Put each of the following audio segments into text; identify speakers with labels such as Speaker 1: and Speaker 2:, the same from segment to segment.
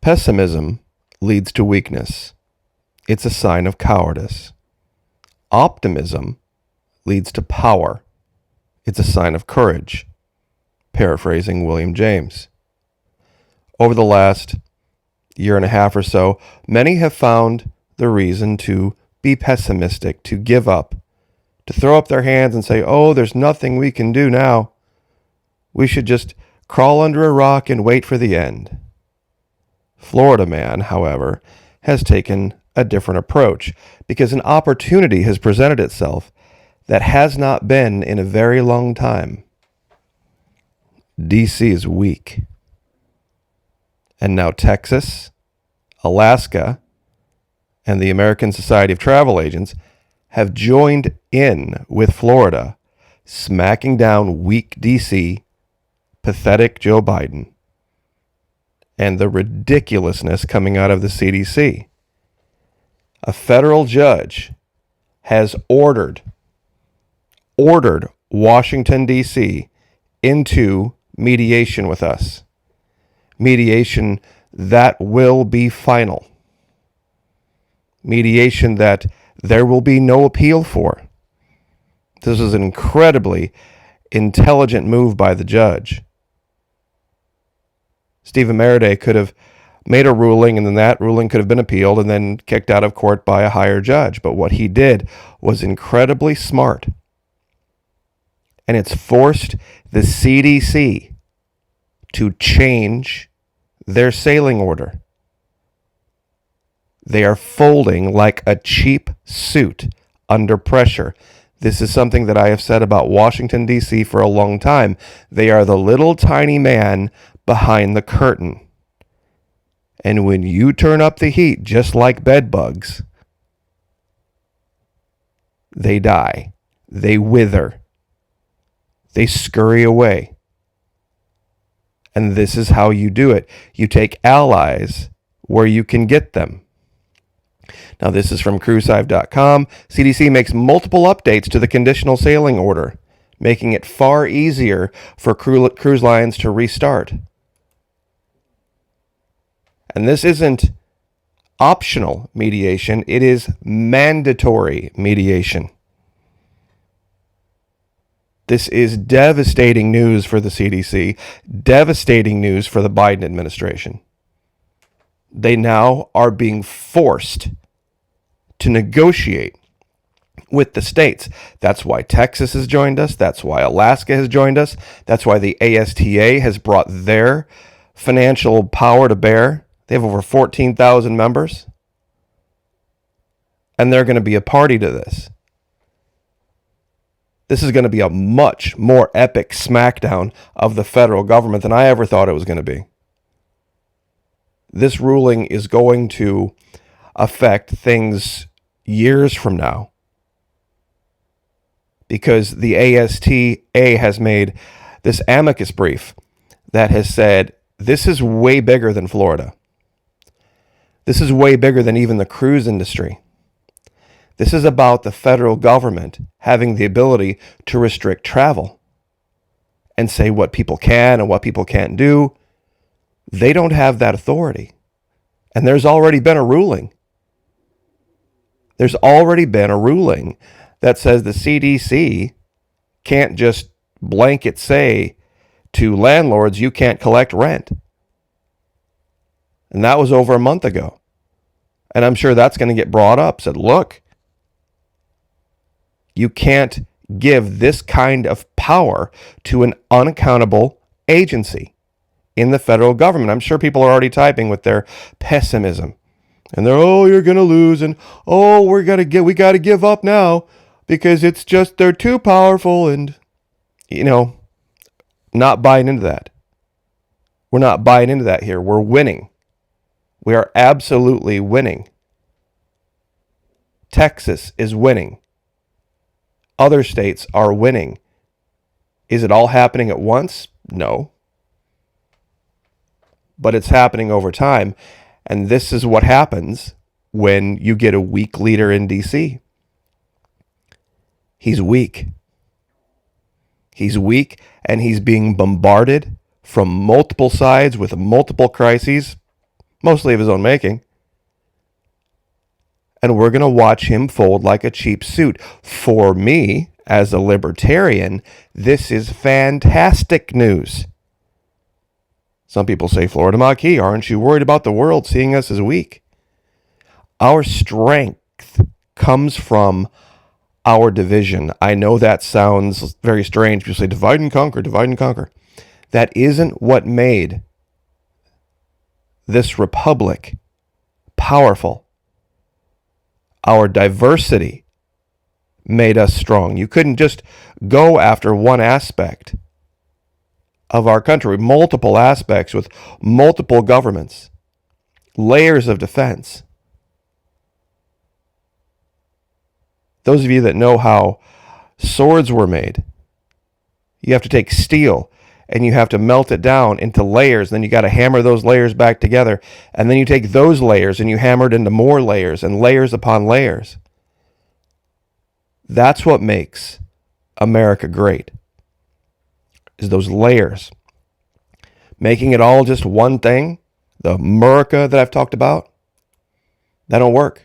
Speaker 1: Pessimism leads to weakness. It's a sign of cowardice. Optimism leads to power. It's a sign of courage. Paraphrasing William James. Over the last year and a half or so, many have found the reason to be pessimistic, to give up, to throw up their hands and say, oh, there's nothing we can do now. We should just crawl under a rock and wait for the end. Florida man, however, has taken a different approach because an opportunity has presented itself that has not been in a very long time. D.C. is weak. And now Texas, Alaska, and the American Society of Travel Agents have joined in with Florida, smacking down weak D.C., pathetic Joe Biden, and the ridiculousness coming out of the CDC. A federal judge has ordered Washington, D.C. into mediation with us. Mediation that will be final. Mediation that there will be no appeal for. This is an incredibly intelligent move by the judge. Stephen Mereday could have made a ruling, and then that ruling could have been appealed and then kicked out of court by a higher judge. But what he did was incredibly smart. And it's forced the CDC to change their sailing order. They are folding like a cheap suit under pressure. This is something that I have said about Washington, D.C. for a long time. They are the little tiny man behind the curtain. And when you turn up the heat, just like bed bugs, they die. They wither. They scurry away. And this is how you do it. You take allies where you can get them. Now, this is from cruisive.com. CDC makes multiple updates to the conditional sailing order, making it far easier for cruise lines to restart. And this isn't optional mediation. It is mandatory mediation. This is devastating news for the CDC, devastating news for the Biden administration. They now are being forced to negotiate with the states. That's why Texas has joined us. That's why Alaska has joined us. That's why the ASTA has brought their financial power to bear. They have over 14,000 members. And they're going to be a party to this. This is going to be a much more epic smackdown of the federal government than I ever thought it was going to be. This ruling is going to affect things years from now, because the ASTA has made this amicus brief that has said this is way bigger than Florida. This is way bigger than even the cruise industry. This is about the federal government having the ability to restrict travel and say what people can and what people can't do. They don't have that authority. And there's already been a ruling. There's already been a ruling that says the CDC can't just blanket say to landlords, you can't collect rent. And that was over a month ago. And I'm sure that's going to get brought up. Said, look, you can't give this kind of power to an unaccountable agency in the federal government. I'm sure people are already typing with their pessimism. And they're, oh, you're going to lose. And, oh, we got to give up now because it's just, they're too powerful. And, not buying into that. We're not buying into that here. We're winning. We are absolutely winning. Texas is winning. Other states are winning. Is it all happening at once? No. But it's happening over time. And this is what happens when you get a weak leader in D.C. He's weak. He's weak, and he's being bombarded from multiple sides with multiple crises mostly of his own making. And we're going to watch him fold like a cheap suit. For me, as a libertarian, this is fantastic news. Some people say, Florida Maquis, aren't you worried about the world seeing us as weak? Our strength comes from our division. I know that sounds very strange. People say, divide and conquer, divide and conquer. That isn't what made this republic powerful. Our diversity made us strong. You couldn't just go after one aspect of our country, multiple aspects with multiple governments, layers of defense. Those of you that know how swords were made, you have to take steel and you have to melt it down into layers. Then you got to hammer those layers back together. And then you take those layers and you hammer it into more layers and layers upon layers. That's what makes America great, is those layers. Making it all just one thing, the America that I've talked about, that don't work.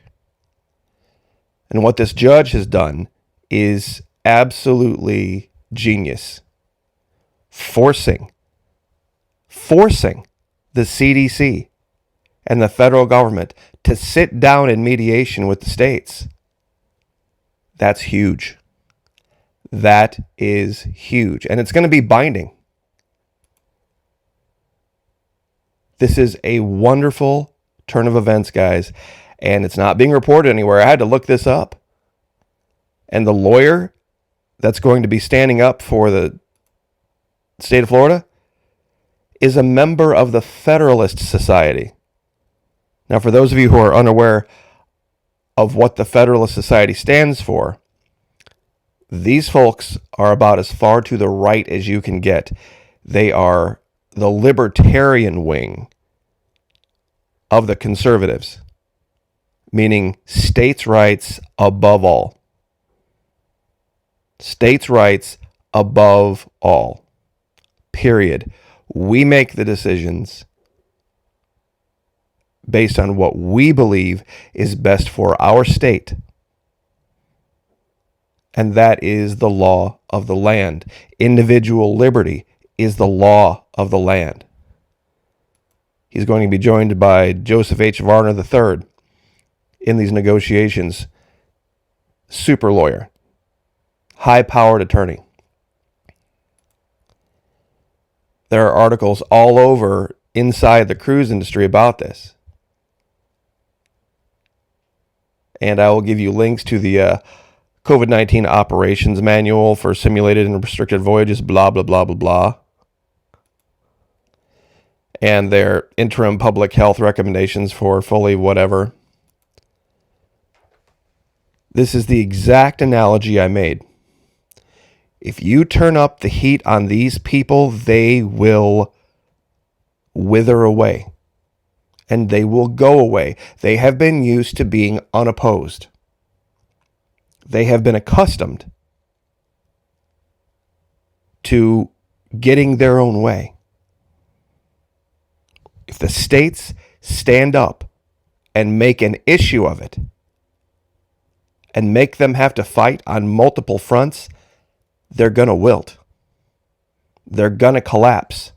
Speaker 1: And what this judge has done is absolutely genius. Forcing the CDC and the federal government to sit down in mediation with the states. That's huge. That is huge. And it's going to be binding. This is a wonderful turn of events, guys. And it's not being reported anywhere. I had to look this up. And the lawyer that's going to be standing up for the state of Florida is a member of the Federalist Society. Now, for those of you who are unaware of what the Federalist Society stands for, these folks are about as far to the right as you can get. They are the libertarian wing of the conservatives, meaning states' rights above all. States' rights above all. Period. We make the decisions based on what we believe is best for our state. And that is the law of the land. Individual liberty is the law of the land. He's going to be joined by Joseph H. Varner III in these negotiations. Super lawyer. High-powered attorney. There are articles all over inside the cruise industry about this. And I will give you links to the COVID-19 operations manual for simulated and restricted voyages, blah, blah, blah, blah, blah. And their interim public health recommendations for fully whatever. This is the exact analogy I made. If you turn up the heat on these people, they will wither away. And they will go away. They have been used to being unopposed. They have been accustomed to getting their own way. If the states stand up and make an issue of it and make them have to fight on multiple fronts, they're going to wilt. They're going to collapse.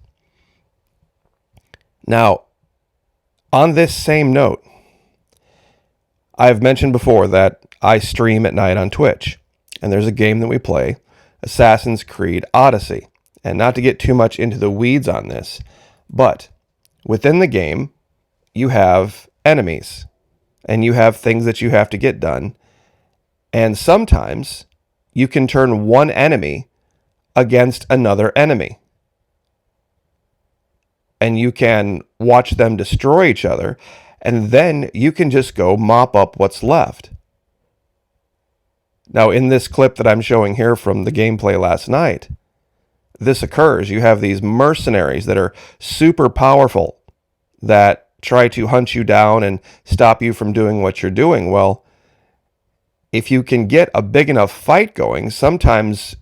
Speaker 1: Now, on this same note, I've mentioned before that I stream at night on Twitch, and there's a game that we play, Assassin's Creed Odyssey. And not to get too much into the weeds on this, but within the game, you have enemies, and you have things that you have to get done. And sometimes you can turn one enemy against another enemy. And you can watch them destroy each other, and then you can just go mop up what's left. Now, in this clip that I'm showing here from the gameplay last night, this occurs. You have these mercenaries that are super powerful that try to hunt you down and stop you from doing what you're doing. Well, if you can get a big enough fight going, sometimes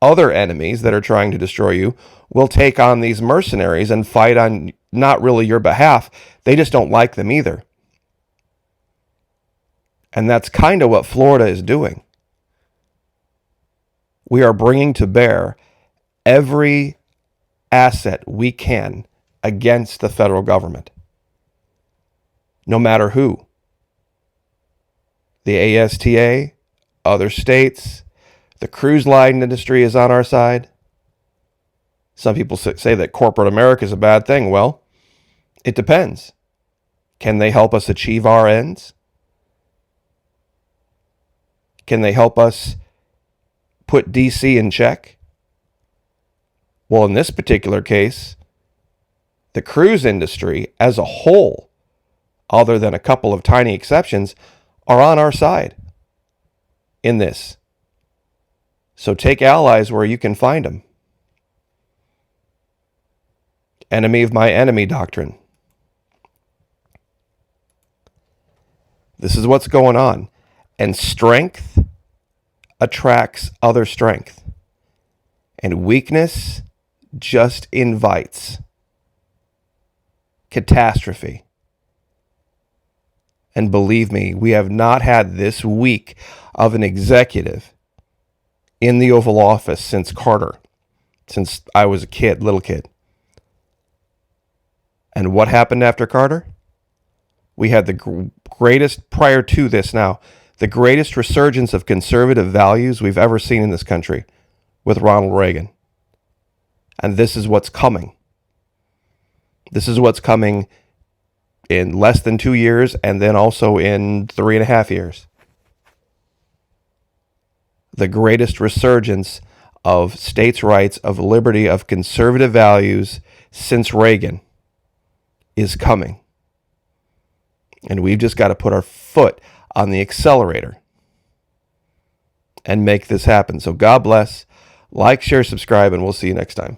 Speaker 1: other enemies that are trying to destroy you will take on these mercenaries and fight on not really your behalf. They just don't like them either. And that's kind of what Florida is doing. We are bringing to bear every asset we can against the federal government, no matter who. The ASTA, other states, the cruise line industry is on our side. Some people say that corporate America is a bad thing. Well, it depends. Can they help us achieve our ends? Can they help us put DC in check? Well, in this particular case, the cruise industry as a whole, other than a couple of tiny exceptions, are on our side in this. So take allies where you can find them. Enemy of my enemy doctrine. This is what's going on. And strength attracts other strength. And weakness just invites catastrophe. And believe me, we have not had this weak of an executive in the Oval Office since Carter, since I was a kid, little kid. And what happened after Carter? We had the greatest, prior to this now, the greatest resurgence of conservative values we've ever seen in this country with Ronald Reagan. And this is what's coming. This is what's coming in less than 2 years, and then also in 3.5 years. The greatest resurgence of states' rights, of liberty, of conservative values since Reagan is coming. And we've just got to put our foot on the accelerator and make this happen. So God bless. Like, share, subscribe, and we'll see you next time.